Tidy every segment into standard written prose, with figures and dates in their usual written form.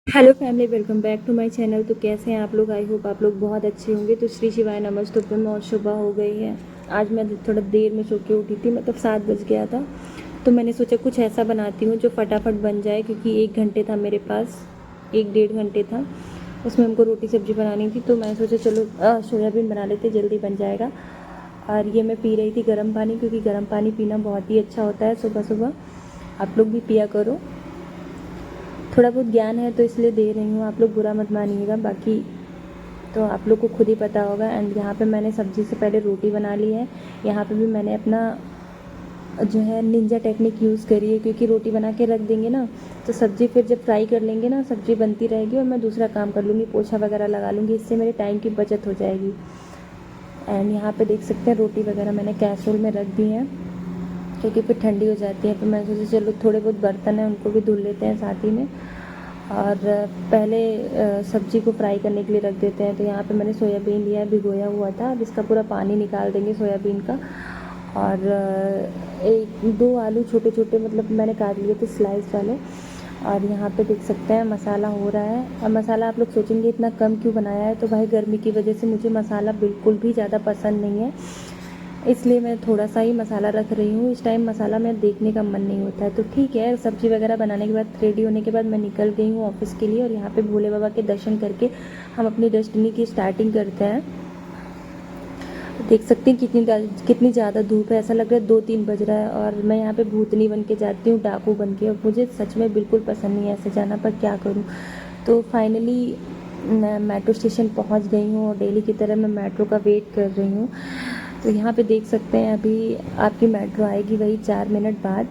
Hello family, welcome back to my channel. तो कैसे हैं आप लोग? आई होप आप लोग बहुत अच्छे होंगे। तो श्री शिवाय नमस्तुभ्यम और सुबह हो गई है। आज मैं थोड़ा देर में सो के उठी थी, मतलब 7 बज गया था। तो मैंने सोचा कुछ ऐसा बनाती हूँ जो फटाफट बन जाए, क्योंकि 1 घंटे था मेरे पास, 1 डेढ़ घंटे था। उसमें हमको रोटी सब्जी बनानी थी, तो मैंने सोचा चलो सोयाबीन बना लेते, जल्दी बन जाएगा। और ये मैं पी रही थी गर्म पानी, क्योंकि गर्म पानी पीना बहुत ही अच्छा होता है सुबह सुबह। आप लोग भी पिया करो। थोड़ा बहुत ज्ञान है तो इसलिए दे रही हूँ, आप लोग बुरा मत मानिएगा। बाकी तो आप लोग को खुद ही पता होगा। एंड यहाँ पे मैंने सब्ज़ी से पहले रोटी बना ली है। यहाँ पे भी मैंने अपना जो है निंजा टेक्निक यूज़ करी है, क्योंकि रोटी बना के रख देंगे ना तो सब्ज़ी फिर जब फ्राई कर लेंगे ना, सब्ज़ी बनती रहेगी और मैं दूसरा काम कर लूँगी, पोछा वगैरह लगा लूँगी। इससे मेरे टाइम की बचत हो जाएगी। एंड यहाँ पे देख सकते हैं रोटी वगैरह मैंने कैसरोल में रख दी है, क्योंकि फिर ठंडी हो जाती है। तो मैं सोचा चलो थोड़े बहुत बर्तन हैं उनको भी धुल लेते हैं साथ ही में। और पहले सब्ज़ी को फ्राई करने के लिए रख देते हैं। तो यहाँ पे मैंने सोयाबीन लिया है, भिगोया हुआ था। अब इसका पूरा पानी निकाल देंगे सोयाबीन का। और एक दो आलू छोटे छोटे मतलब मैंने काट लिए थे स्लाइस वाले। और यहाँ पे देख सकते हैं मसाला हो रहा है। और मसाला आप लोग सोचेंगे इतना कम क्यों बनाया है, तो भाई गर्मी की वजह से मुझे मसाला बिल्कुल भी ज़्यादा पसंद नहीं है, इसलिए मैं थोड़ा सा ही मसाला रख रही हूँ। इस टाइम मसाला मैं देखने का मन नहीं होता है। तो ठीक है, सब्ज़ी वगैरह बनाने के बाद रेडी होने के बाद मैं निकल गई हूँ ऑफिस के लिए। और यहाँ पे भोले बाबा के दर्शन करके हम अपनी डेस्टिनी की स्टार्टिंग करते हैं। देख सकते हैं कितनी ज़्यादा धूप है, ऐसा लग रहा है 2-3 बज रहा है। और मैं यहाँ पे भूतनी बन के जाती हूँ, डाकू बन के। और मुझे सच में बिल्कुल पसंद नहीं है ऐसे जाना, पर क्या करूँ। तो फाइनली मैं मेट्रो स्टेशन पहुँच गई हूँ और डेली की तरह मैं मेट्रो का वेट कर रही हूँ। तो यहाँ पे देख सकते हैं अभी आपकी मेट्रो आएगी वही 4 मिनट बाद।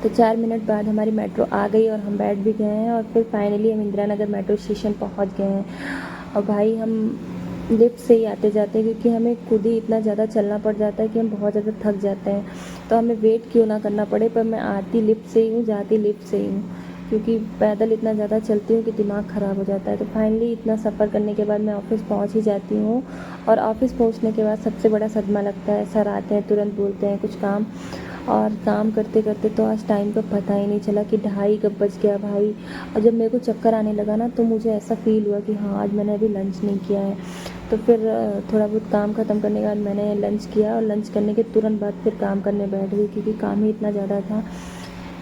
तो 4 मिनट बाद हमारी मेट्रो आ गई और हम बैठ भी गए हैं। और फिर फाइनली हम इंदिरा नगर मेट्रो स्टेशन पहुँच गए हैं। और भाई हम लिफ्ट से ही आते जाते हैं, क्योंकि हमें खुद ही इतना ज़्यादा चलना पड़ जाता है कि हम बहुत ज़्यादा थक जाते हैं। तो हमें वेट क्यों ना करना पड़े, पर मैं आती लिफ्ट से ही हूँ, जाती लिफ्ट से ही हूँ, क्योंकि पैदल इतना ज़्यादा चलती हूँ कि दिमाग ख़राब हो जाता है। तो फाइनली इतना सफ़र करने के बाद मैं ऑफ़िस पहुँच ही जाती हूँ। और ऑफ़िस पहुँचने के बाद सबसे बड़ा सदमा लगता है, सर आते हैं तुरंत बोलते हैं कुछ काम। और काम करते करते तो आज टाइम का पता ही नहीं चला कि 2:30 कब बज गया भाई। और जब मेरे को चक्कर आने लगा ना, तो मुझे ऐसा फ़ील हुआ कि हाँ आज मैंने अभी लंच नहीं किया है। तो फिर थोड़ा बहुत काम ख़त्म करने के बाद मैंने लंच किया, और लंच करने के तुरंत बाद फिर काम करने बैठ गई, क्योंकि काम ही इतना ज़्यादा था।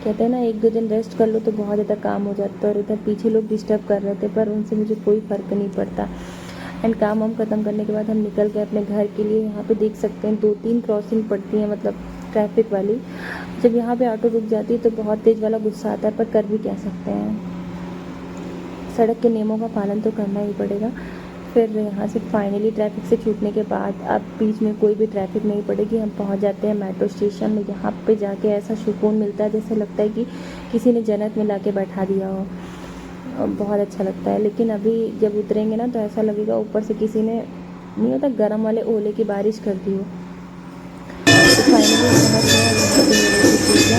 कहते हैं ना 1-2 दिन रेस्ट कर लो तो बहुत ज़्यादा काम हो जाता है। और इधर पीछे लोग डिस्टर्ब कर रहे थे, पर उनसे मुझे कोई फ़र्क नहीं पड़ता। एंड काम हम ख़त्म करने के बाद हम निकल गए अपने घर के लिए। यहाँ पे देख सकते हैं 2-3 क्रॉसिंग पड़ती हैं, मतलब ट्रैफिक वाली। जब यहाँ पे ऑटो रुक जाती है तो बहुत तेज़ वाला गुस्सा आता है, पर कर भी क्या सकते हैं, सड़क के नियमों का पालन तो करना ही पड़ेगा। फिर यहाँ से फाइनली ट्रैफिक से छूटने के बाद अब बीच में कोई भी ट्रैफिक नहीं पड़ेगी, हम पहुँच जाते हैं मेट्रो स्टेशन में। यहाँ पे जाके ऐसा सुकून मिलता है जैसे लगता है कि किसी ने जन्नत में ला के बैठा दिया हो। बहुत अच्छा लगता है। लेकिन अभी जब उतरेंगे ना तो ऐसा लगेगा ऊपर से किसी ने, नहीं होता गरम वाले ओले की बारिश कर दी हो। तो फाइनली पहुँच गए और यहाँ पे हो रही थी पूजा।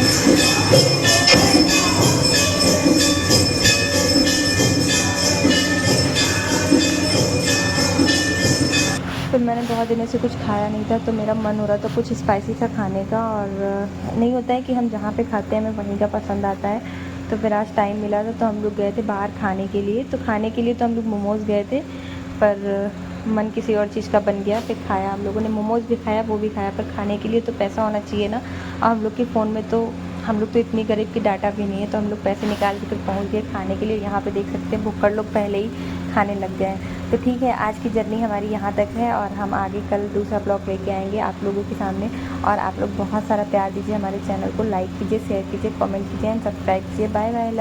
फिर मैंने बहुत दिनों से कुछ खाया नहीं था, तो मेरा मन हो रहा था कुछ स्पाइसी सा खाने का। और नहीं होता है कि हम जहाँ पे खाते हैं हमें वहीं का पसंद आता है। तो फिर आज टाइम मिला था तो हम लोग गए थे बाहर खाने के लिए। तो खाने के लिए तो हम लोग मोमोज़ गए थे, पर मन किसी और चीज़ का बन गया। फिर खाया हम लोगों ने, मोमोज़ भी खाया वो भी खाया, पर खाने के लिए तो पैसा होना चाहिए ना। और हम लोग के फ़ोन में तो, हम लोग तो इतनी गरीब की डाटा भी नहीं है, तो हम लोग पैसे निकाल के फिर पहुँच गए खाने के लिए। यहाँ पे देख सकते हैं भुक्कड़ लोग पहले ही खाने लग गए हैं। तो ठीक है, आज की जर्नी हमारी यहाँ तक है, और हम आगे कल दूसरा ब्लॉग लेके आएंगे आप लोगों के सामने। और आप लोग बहुत सारा प्यार दीजिए हमारे चैनल को, लाइक कीजिए, शेयर कीजिए, कमेंट कीजिए एंड सब्सक्राइब कीजिए। Bye bye.